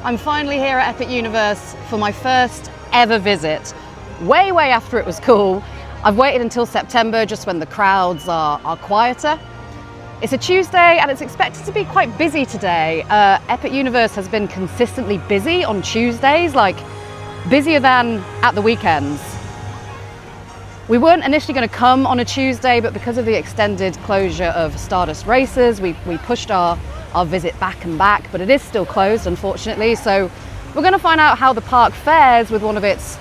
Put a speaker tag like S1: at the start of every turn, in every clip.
S1: I'm finally here at Epic Universe for my first ever visit. Way after it was cool. I've waited until September, just when the crowds are quieter. It's a Tuesday and it's expected to be quite busy today. Epic Universe has been consistently busy on Tuesdays, like busier than at the weekends. We weren't initially going to come on a Tuesday, but because of the extended closure of Stardust Racers, we pushed our visit back, but it is still closed, unfortunately. So we're going to find out how the park fares with one of its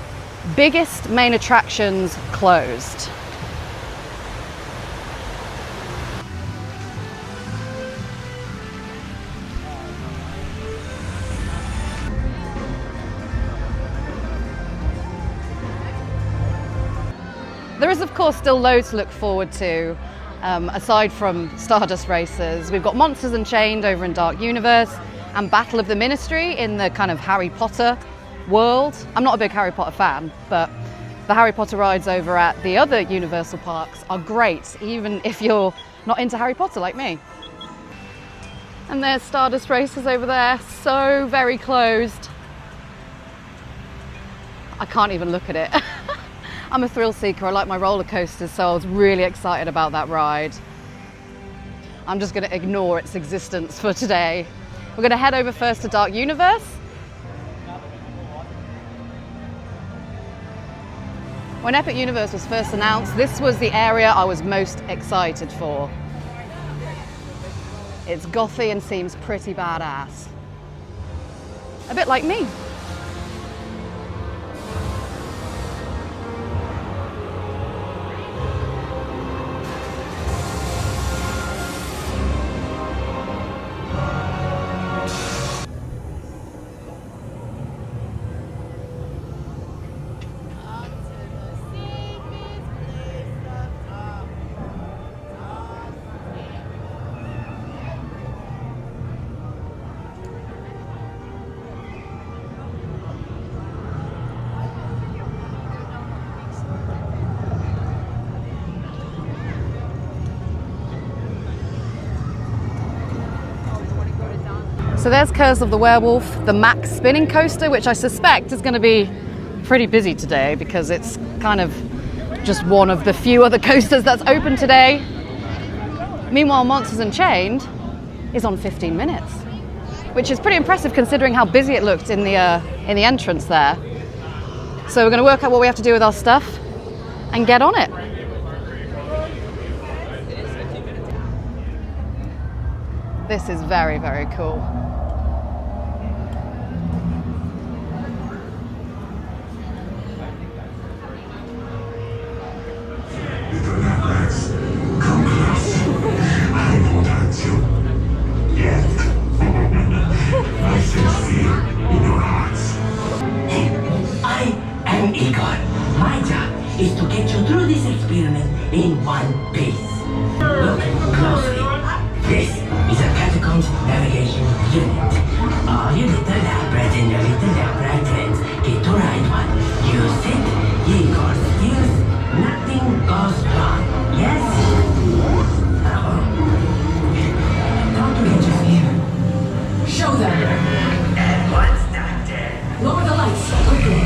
S1: biggest main attractions closed. There is, of course, still loads to look forward to, aside from Stardust Racers. We've got Monsters Unchained over in Dark Universe and Battle of the Ministry in the kind of Harry Potter world. I'm not a big Harry Potter fan, but the Harry Potter rides over at the other Universal parks are great, even if you're not into Harry Potter like me. And there's Stardust Racers over there, so very closed. I can't even look at it. I'm a thrill seeker, I like my roller coasters, so I was really excited about that ride. I'm just going to ignore its existence for today. We're going to head over first to Dark Universe. When Epic Universe was first announced, this was the area I was most excited for. It's gothy and seems pretty badass. A bit like me. So there's Curse of the Werewolf, the Max spinning coaster, which I suspect is going to be pretty busy today because it's kind of just one of the few other coasters that's open today. Meanwhile, Monsters Unchained is on 15 minutes, which is pretty impressive considering how busy it looked in the entrance there. So we're going to work out what we have to do with our stuff and get on it. This is very cool.
S2: My job is to get you through this experiment in one piece. Look closely. This is a Catacombs Navigation Unit. All you little lab rats and your little lab rat friends get to ride one. Use it, ye got skills, nothing goes wrong. Yes? Don't forget your fear. Show them. And what's Doctor? Lower the lights, quickly.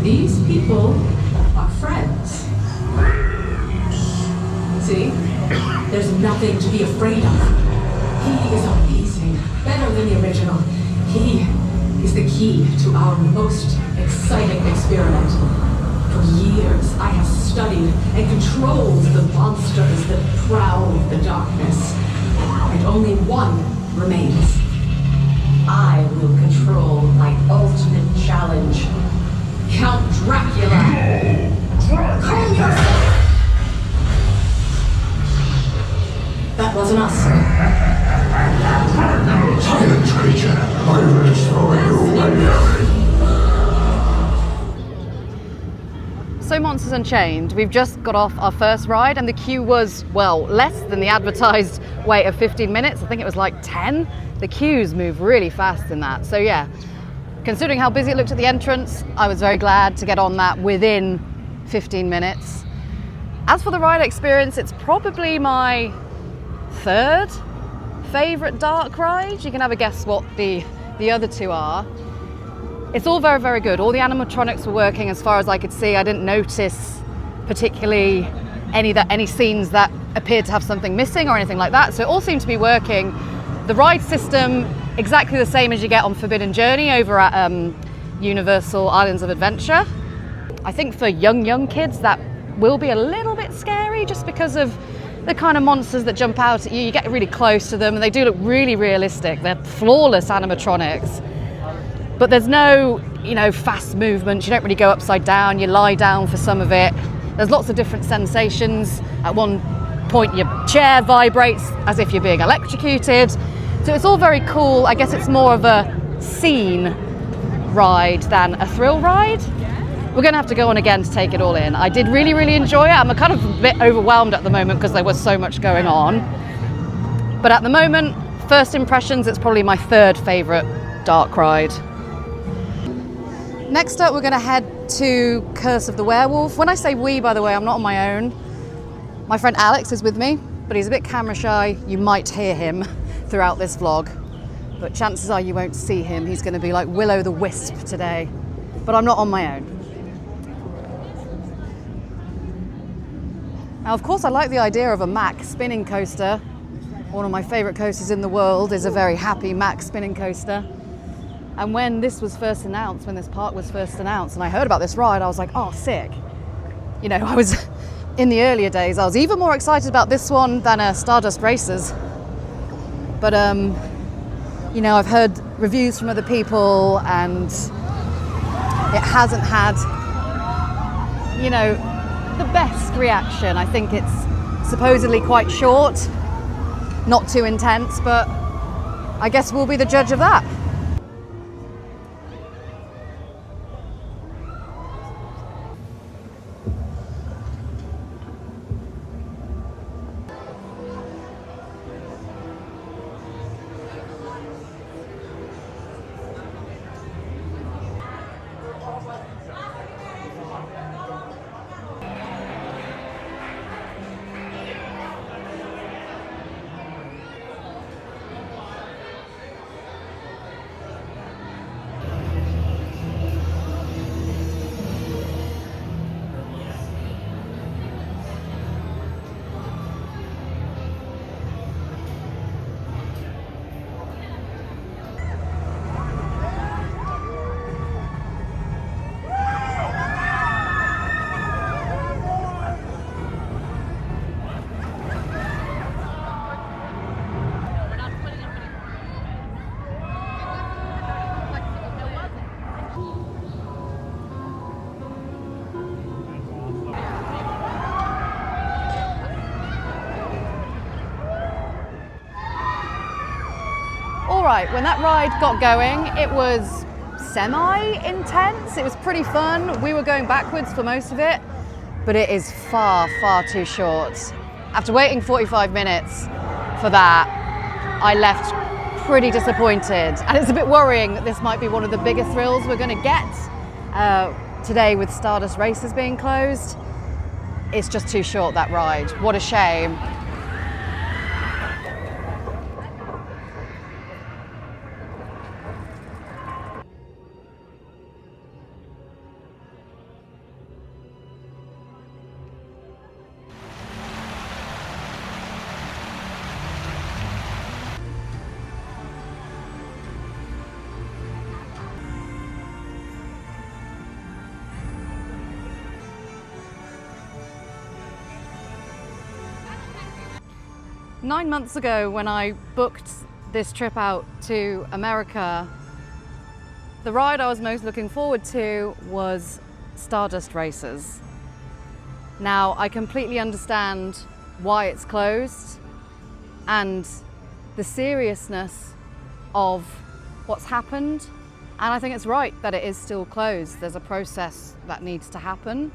S2: These people are friends. See? There's nothing to be afraid of. He is amazing, better than the original. He is the key to our most exciting experiment. For years, I have studied and controlled the monsters that prowl the darkness. And only one remains. I will control my ultimate challenge. Count Dracula! Calm yourself! That wasn't us.
S3: Silence, creature! I will destroy you.
S1: So Monsters Unchained, we've just got off our first ride and the queue was, well, less than the advertised wait of 15 minutes. I think it was like 10. The queues move really fast in that. So yeah, considering how busy it looked at the entrance, I was very glad to get on that within 15 minutes. As for the ride experience, it's probably my third favourite dark ride. You can have a guess what the other two are. It's all very, very good. All the animatronics were working as far as I could see. I didn't notice particularly any scenes that appeared to have something missing or anything like that. So it all seemed to be working. The ride system, exactly the same as you get on Forbidden Journey over at Universal Islands of Adventure. I think for young kids that will be a little bit scary just because of the kind of monsters that jump out at you. You get really close to them and they do look really realistic. They're flawless animatronics. But there's no, fast movement. You don't really go upside down. You lie down for some of it. There's lots of different sensations. At one point your chair vibrates as if you're being electrocuted. So it's all very cool. I guess it's more of a scene ride than a thrill ride. We're going to have to go on again to take it all in. I did really, really enjoy it. I'm kind of a bit overwhelmed at the moment because there was so much going on. But at the moment, first impressions, it's probably my third favourite dark ride. Next up, we're going to head to Curse of the Werewolf. When I say we, by the way, I'm not on my own. My friend Alex is with me, but he's a bit camera shy. You might hear him throughout this vlog, but chances are you won't see him. He's going to be like Will-O-the-Wisp today, but I'm not on my own. Now, of course, I like the idea of a Mack spinning coaster. One of my favourite coasters in the world is a very happy Mack spinning coaster. And when this was first announced, when this park was first announced, and I heard about this ride, I was like, oh, sick. I was, in the earlier days, I was even more excited about this one than Stardust Racers. But, I've heard reviews from other people and it hasn't had, the best reaction. I think it's supposedly quite short, not too intense, but I guess we'll be the judge of that. Right, when that ride got going, it was semi-intense. It was pretty fun. We were going backwards for most of it, but it is far, far too short. After waiting 45 minutes for that, I left pretty disappointed. And it's a bit worrying that this might be one of the bigger thrills we're going to get today with Stardust Racers being closed. It's just too short, that ride. What a shame. Nine months ago, when I booked this trip out to America, the ride I was most looking forward to was Stardust Racers. Now, I completely understand why it's closed and the seriousness of what's happened, and I think it's right that it is still closed. There's a process that needs to happen.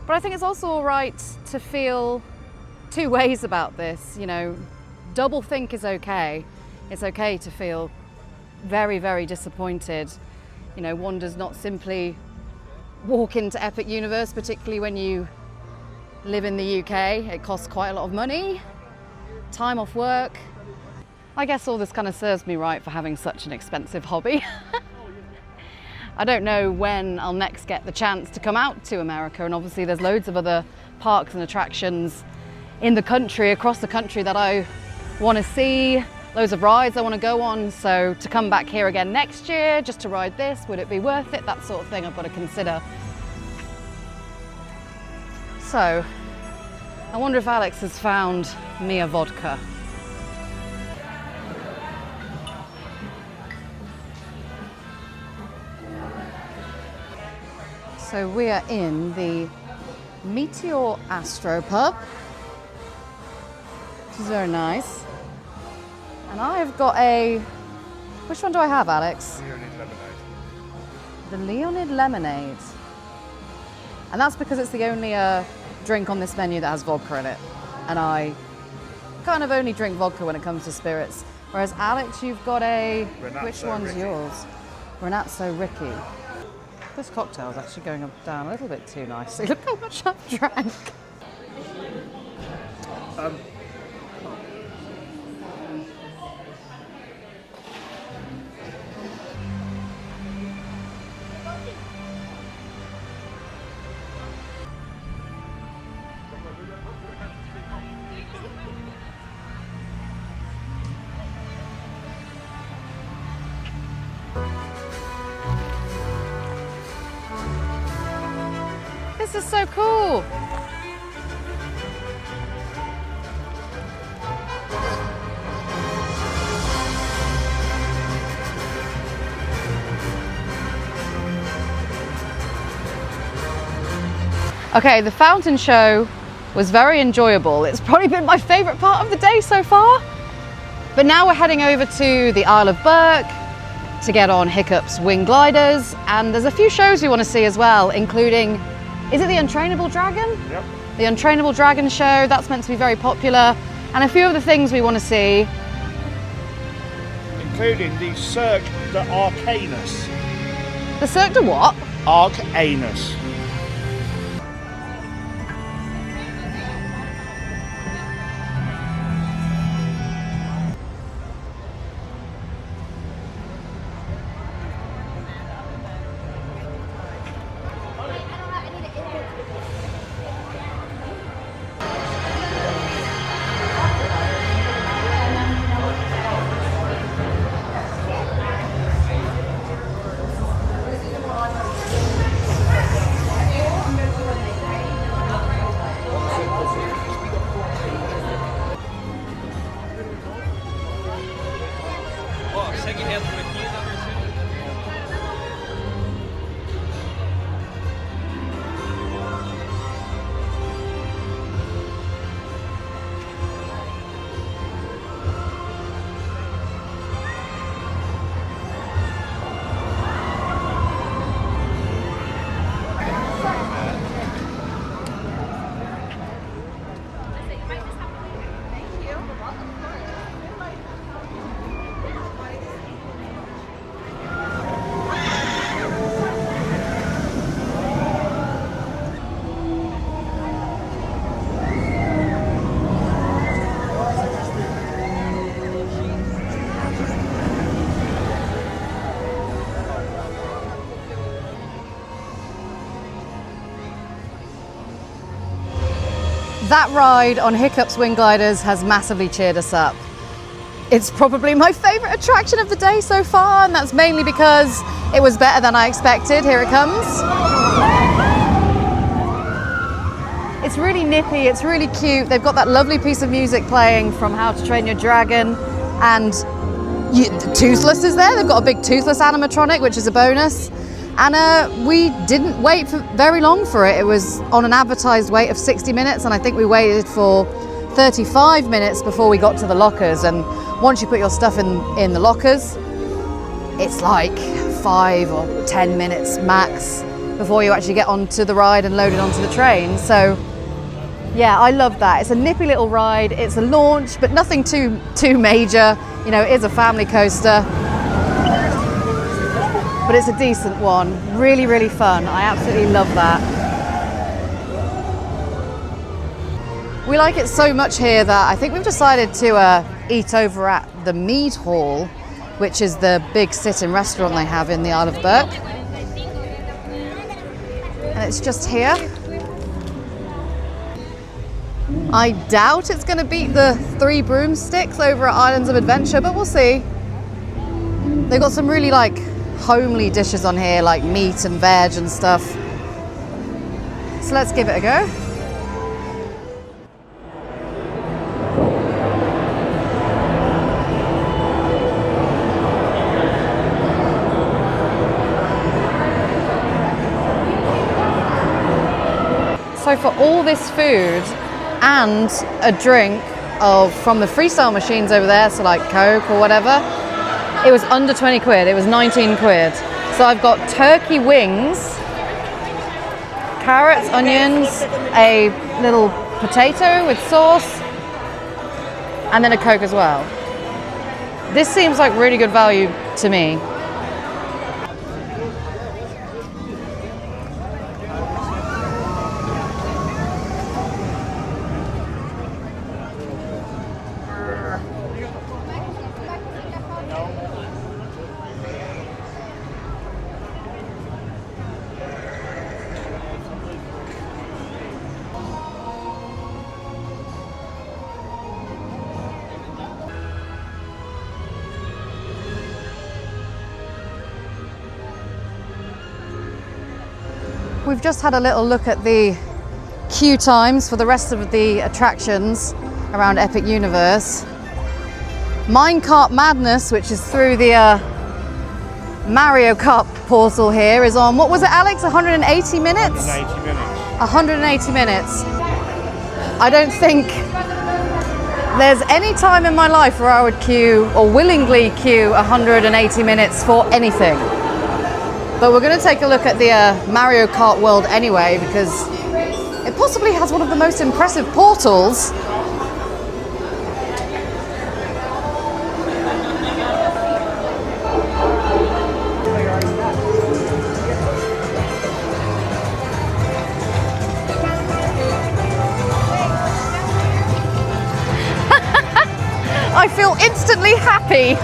S1: But I think it's also all right to feel two ways about this. Double think is okay. It's okay to feel very, very disappointed. One does not simply walk into Epic Universe, particularly when you live in the UK. It costs quite a lot of money time off work. I guess all this kind of serves me right for having such an expensive hobby. I don't know when I'll next get the chance to come out to America, and obviously there's loads of other parks and attractions in the country, across the country, that I want to see, loads of rides I want to go on. So to come back here again next year just to ride this, would it be worth it? That sort of thing I've got to consider. So I wonder if Alex has found me a vodka. So we are in the Meteor Astro pub, which is very nice. And I've got a, which one do I have, Alex?
S4: Leonid lemonade.
S1: The Leonid lemonade. And that's because it's the only drink on this menu that has vodka in it. And I kind of only drink vodka when it comes to spirits. Whereas Alex, you've got a,
S4: Renazzo
S1: which one's
S4: Ricky.
S1: yours? Renazzo Ricky. This cocktail is actually going down a little bit too nicely. Look how much I've drank. This is so cool. Okay, the fountain show was very enjoyable. It's probably been my favorite part of the day so far. But now we're heading over to the Isle of Burke to get on Hiccup's wing gliders, and there's a few shows we want to see as well, including, is it the Untrainable Dragon?
S4: Yep.
S1: The Untrainable Dragon show, that's meant to be very popular, and a few of the things we want to see.
S4: Including the Cirque d'Arcanus.
S1: The Cirque de what?
S4: Arcanus.
S1: That ride on Hiccup's wing gliders has massively cheered us up. It's probably my favourite attraction of the day so far, and that's mainly because it was better than I expected. Here it comes. It's really nippy, it's really cute. They've got that lovely piece of music playing from How to Train Your Dragon, and Toothless is there. They've got a big Toothless animatronic, which is a bonus. And we didn't wait for very long for it. It was on an advertised wait of 60 minutes, and I think we waited for 35 minutes before we got to the lockers. And once you put your stuff in the lockers, it's like 5 or 10 minutes max before you actually get onto the ride and load it onto the train. So yeah, I love that. It's a nippy little ride. It's a launch, but nothing too major. You know, it is a family coaster, but it's a decent one. Really, really fun. I absolutely love that. We like it so much here that I think we've decided to eat over at the Mead Hall, which is the big sit-in restaurant they have in the Isle of Burke. And it's just here. I doubt it's going to beat the Three Broomsticks over at Islands of Adventure, but we'll see. They've got some really like homely dishes on here, like meat and veg and stuff. So let's give it a go. So for all this food and a drink from the freestyle machines over there, so like Coke or whatever, it was under 20 quid, it was 19 quid. So I've got turkey wings, carrots, onions, a little potato with sauce, and then a Coke as well. This seems like really good value to me. We've just had a little look at the queue times for the rest of the attractions around Epic Universe. Minecart Madness, which is through the Mario Kart portal here, is on, what was it, Alex? 180 minutes?
S4: 180 minutes.
S1: 180 minutes. I don't think there's any time in my life where I would queue or willingly queue 180 minutes for anything. But we're going to take a look at the Mario Kart world anyway, because it possibly has one of the most impressive portals. I feel instantly happy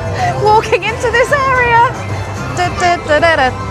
S1: walking into this area. Da, da, da, da, da.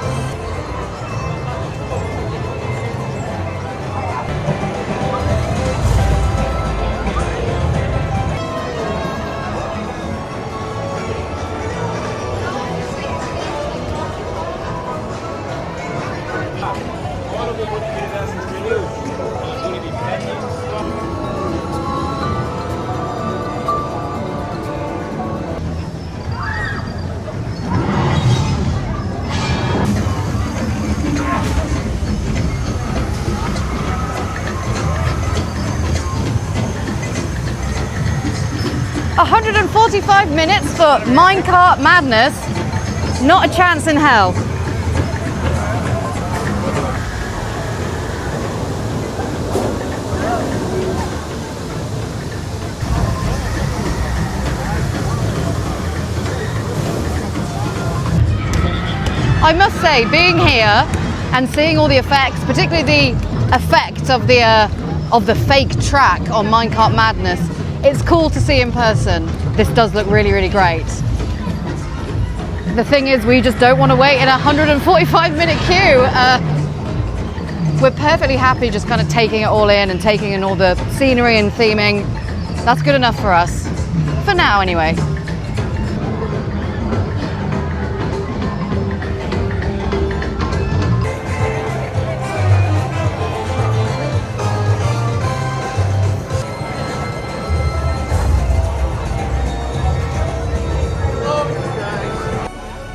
S1: 145 minutes for Minecart Madness. Not a chance in hell. I must say, being here and seeing all the effects, particularly the effect of the fake track on Minecart Madness, it's cool to see in person. This does look really, really great. The thing is, we just don't want to wait in a 145-minute queue. We're perfectly happy just kind of taking it all in and taking in all the scenery and theming. That's good enough for us. For now, anyway.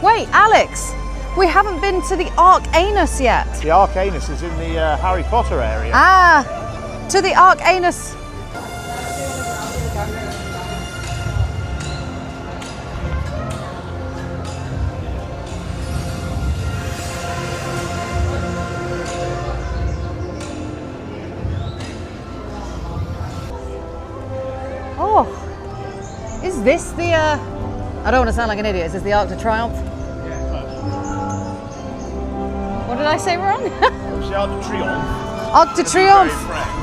S1: Wait, Alex, we haven't been to the Arcanus yet.
S4: The Arcanus is in the Harry Potter area.
S1: Ah, to the Arcanus. Oh, is this the, I don't want to sound like an idiot, is this the Arc de Triomphe? What did I say wrong?
S4: It's the Arc de Triomphe.
S1: Arc de Triomphe.
S4: Very French.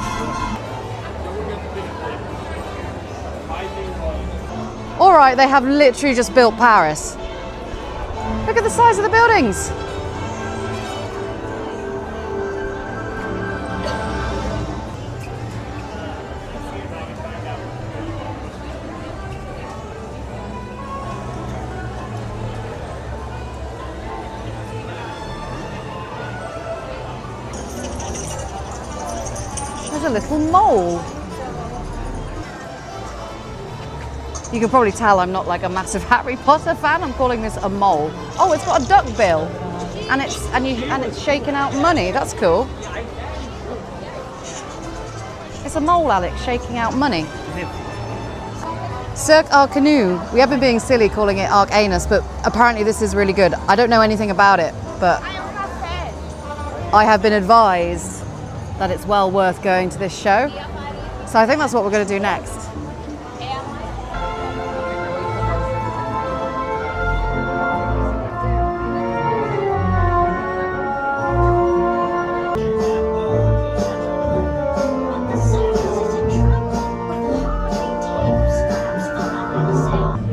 S1: All right, they have literally just built Paris. Look at the size of the buildings. There's a little mole. You can probably tell I'm not like a massive Harry Potter fan. I'm calling this a mole. Oh, it's got a duck bill, and it's shaking out money. That's cool. It's a mole, Alex, shaking out money. Cirque Arcanou. We have been being silly calling it Arcanus, but apparently this is really good. I don't know anything about it, but I have been advised that it's well worth going to this show. So I think that's what we're going to do next.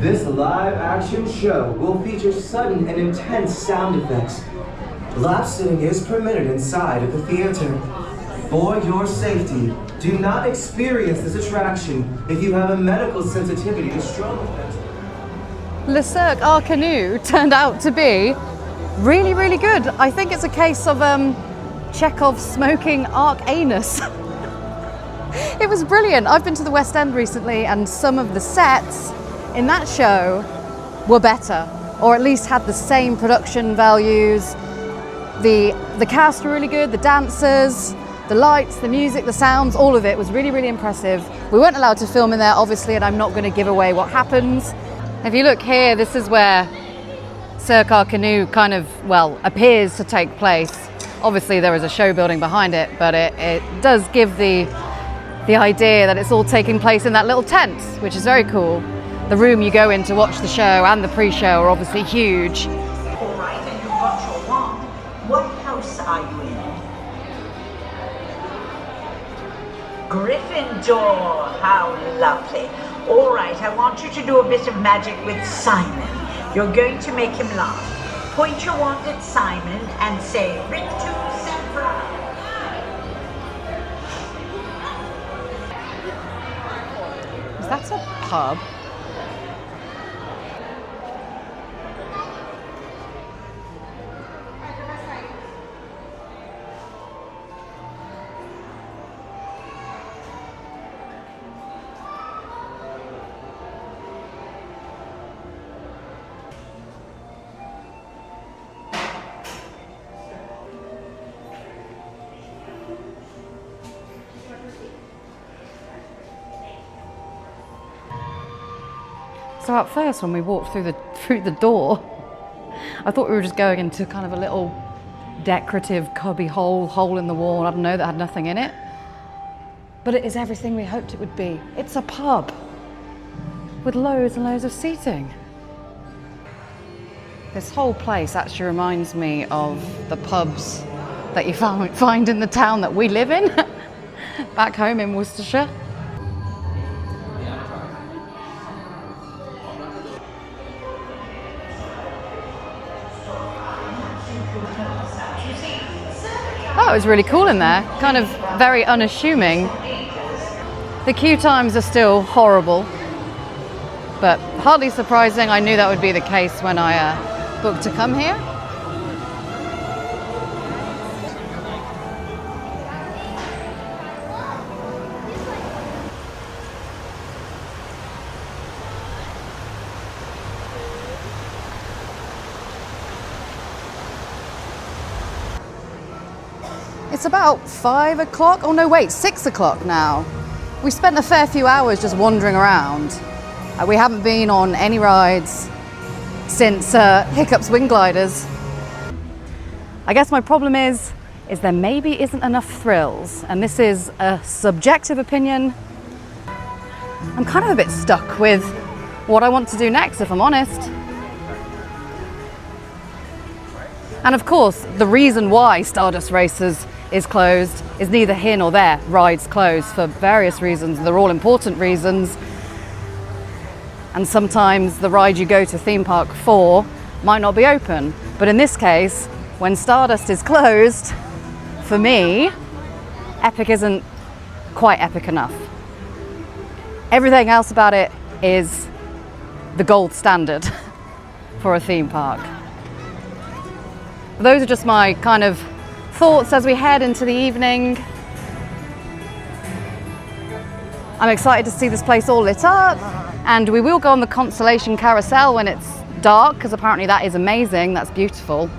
S5: This live-action show will feature sudden and intense sound effects. Lap sitting is permitted inside of the theater. For your safety, do not experience this attraction if you have a medical sensitivity to strobe effects.
S1: Le Cirque Arcanou turned out to be really, really good. I think it's a case of Chekhov's smoking Arcanus. It was brilliant. I've been to the West End recently, and some of the sets in that show were better, or at least had the same production values. The cast were really good, the dancers, the lights, the music, the sounds, all of it was really, really impressive. We weren't allowed to film in there, obviously, and I'm not going to give away what happens. If you look here, this is where Cirque Arcanou kind of, well, appears to take place. Obviously, there is a show building behind it, but it does give the idea that it's all taking place in that little tent, which is very cool. The room you go in to watch the show and the pre-show are obviously huge.
S6: All right, and you've got your wand. What house are you in? Gryffindor. How lovely. All right, I want you to do a bit of magic with Simon. You're going to make him laugh. Point your wand at Simon and say, Rictus Sempra.
S1: Is that a pub? So at first, when we walked through the door, I thought we were just going into kind of a little decorative cubby hole in the wall, I don't know, that had nothing in it. But it is everything we hoped it would be. It's a pub with loads and loads of seating. This whole place actually reminds me of the pubs that you find in the town that we live in, back home in Worcestershire. Oh, it was really cool in there, kind of very unassuming. The queue times are still horrible, but hardly surprising. I knew that would be the case when I booked to come here. It's about 5 o'clock. Oh no, wait, 6 o'clock now. We spent a fair few hours just wandering around. We haven't been on any rides since Hiccup's Wing Gliders. I guess my problem is there maybe isn't enough thrills, and this is a subjective opinion. I'm kind of a bit stuck with what I want to do next, if I'm honest. And of course, the reason why Stardust Racers is closed is neither here nor there. Rides closed for various reasons. They're all important reasons. And sometimes the ride you go to theme park for might not be open. But in this case, when Stardust is closed, for me, epic isn't quite epic enough. Everything else about it is the gold standard for a theme park. Those are just my kind of thoughts as we head into the evening. I'm excited to see this place all lit up, and we will go on the Constellation Carousel when it's dark, because apparently that is amazing, that's beautiful.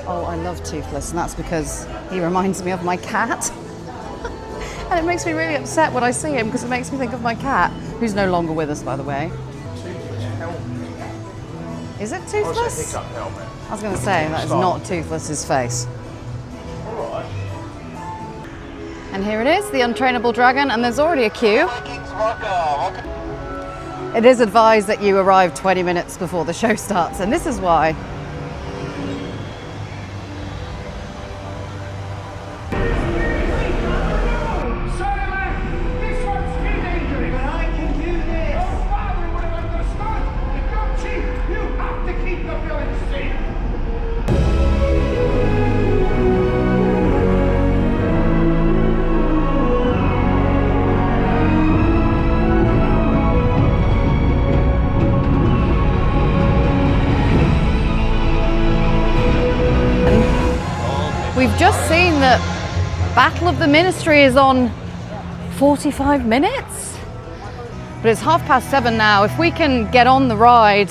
S1: Oh, I love Toothless, and that's because he reminds me of my cat. And it makes me really upset when I see him, because it makes me think of my cat, who's no longer with us, by the way. Is it Toothless? I was going to say, that is not Toothless's face.
S4: Alright.
S1: And here it is, the untrainable dragon, and there's already a queue. It is advised that you arrive 20 minutes before the show starts, and this is why. We've just seen that Battle of the Ministry is on 45 minutes, but it's 7:30 now. If we can get on the ride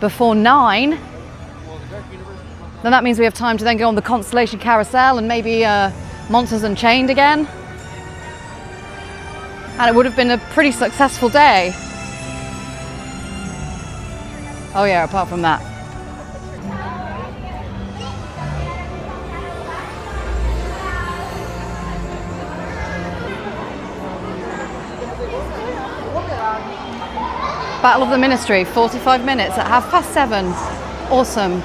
S1: before 9, then that means we have time to then go on the Constellation Carousel and maybe Monsters Unchained again. And it would have been a pretty successful day. Oh yeah, apart from that. Battle of the Ministry, 45 minutes at 7:30. Awesome.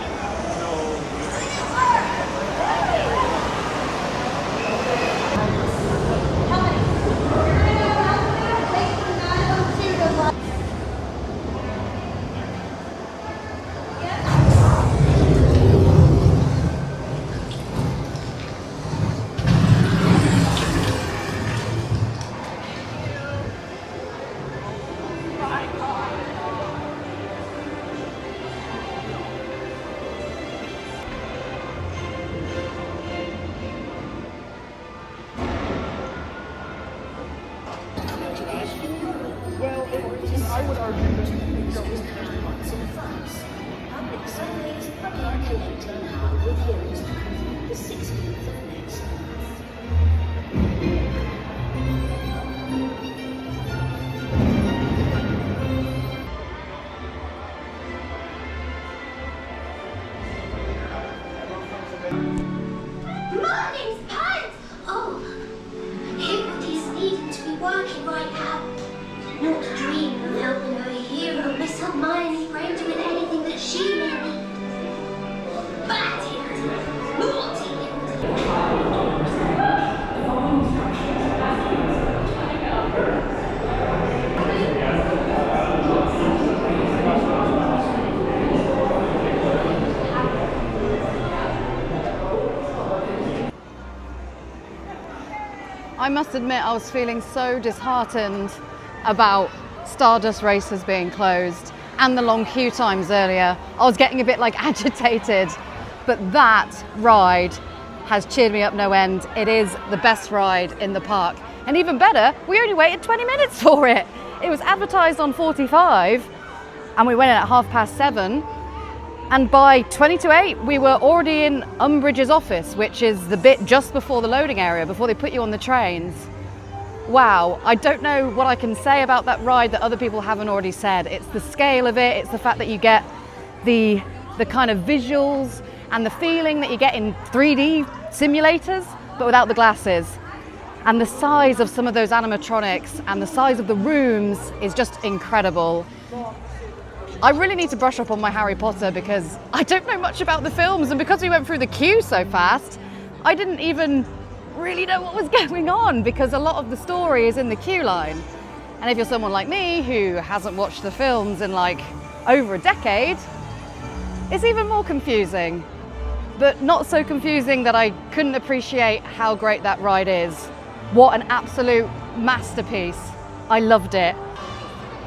S7: Morning's pants! Oh, everybody's needing to be working right now. Not dreaming of helping her hero, Miss Hermione Granger, with anything that she may need. Bad it! Naughty
S1: I must admit, I was feeling so disheartened about Stardust Racers being closed and the long queue times earlier. I was getting a bit agitated, but that ride has cheered me up no end. It is the best ride in the park. And even better, we only waited 20 minutes for it. It was advertised on 45 and we went in at 7:30. And by 20 to 8, we were already in Umbridge's office, which is the bit just before the loading area, before they put you on the trains. Wow, I don't know what I can say about that ride that other people haven't already said. It's the scale of it, it's the fact that you get the kind of visuals and the feeling that you get in 3D simulators, but without the glasses. And the size of some of those animatronics and the size of the rooms is just incredible. I really need to brush up on my Harry Potter because I don't know much about the films, and because we went through the queue so fast, I didn't even really know what was going on because a lot of the story is in the queue line. And if you're someone like me who hasn't watched the films in like over a decade, it's even more confusing. But not so confusing that I couldn't appreciate how great that ride is. What an absolute masterpiece. I loved it.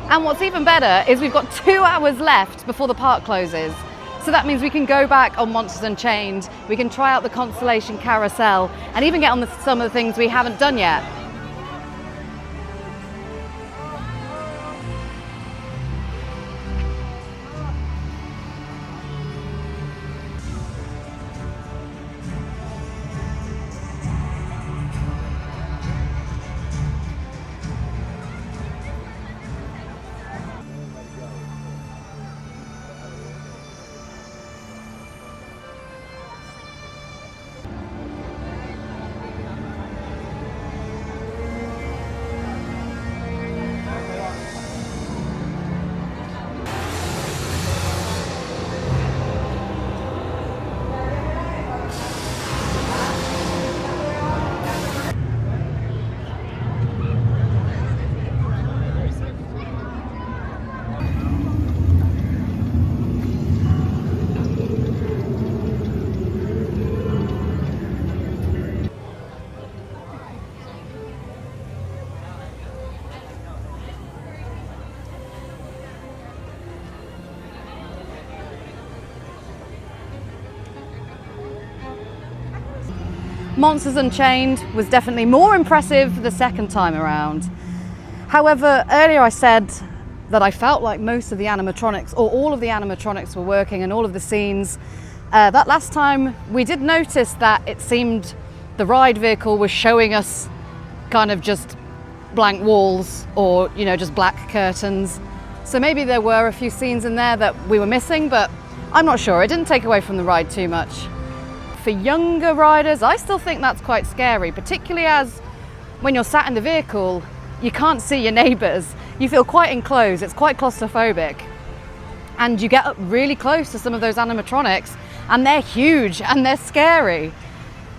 S1: And what's even better is we've got 2 hours left before the park closes. So that means we can go back on Monsters Unchained, we can try out the Constellation Carousel, and even get on some of the things we haven't done yet. Monsters Unchained was definitely more impressive the second time around. However, earlier I said that I felt like most of the animatronics, or all of the animatronics, were working in all of the scenes. That last time we did notice that it seemed the ride vehicle was showing us kind of just blank walls or, you know, just black curtains. So maybe there were a few scenes in there that we were missing, but I'm not sure. It didn't take away from the ride too much. For younger riders, I still think that's quite scary, particularly as when you're sat in the vehicle, you can't see your neighbours. You feel quite enclosed, it's quite claustrophobic. And you get up really close to some of those animatronics and they're huge and they're scary.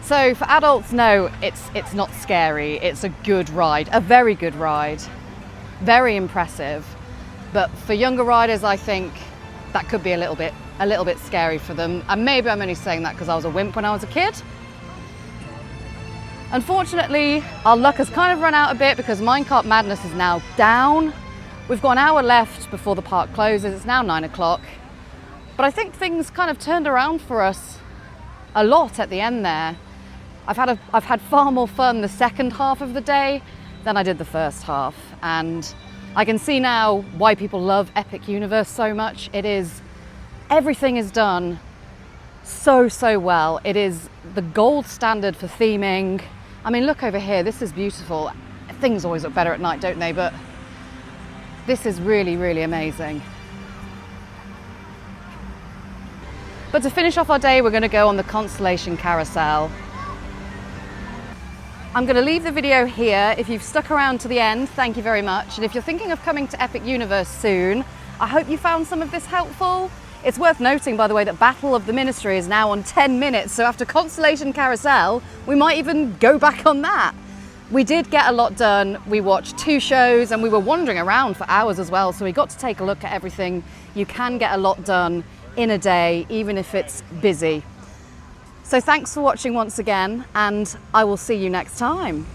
S1: So for adults, no, it's not scary. It's a good ride, a very good ride, very impressive. But for younger riders, I think that could be a little bit scary for them. And maybe I'm only saying that because I was a wimp when I was a kid. Unfortunately, our luck has kind of run out a bit because Minecart Madness is now down. We've got an hour left before the park closes. It's now 9 o'clock. But I think things kind of turned around for us a lot at the end there. I've had far more fun the second half of the day than I did the first half. And I can see now why people love Epic Universe so much. Everything is done so well. It is the gold standard for theming. I mean, look over here, this is beautiful. Things always look better at night, don't they? But this is really amazing. But to finish off our day, we're going to go on the Constellation Carousel. I'm going to leave the video here. If you've stuck around to the end, thank you very much. And if you're thinking of coming to Epic Universe soon, I hope you found some of this helpful. It's worth noting, by the way, that Battle of the Ministry is now on 10 minutes, so after Constellation Carousel, we might even go back on that. We did get a lot done. We watched 2 shows and we were wandering around for hours as well, so we got to take a look at everything. You can get a lot done in a day, even if it's busy. So thanks for watching once again, and I will see you next time.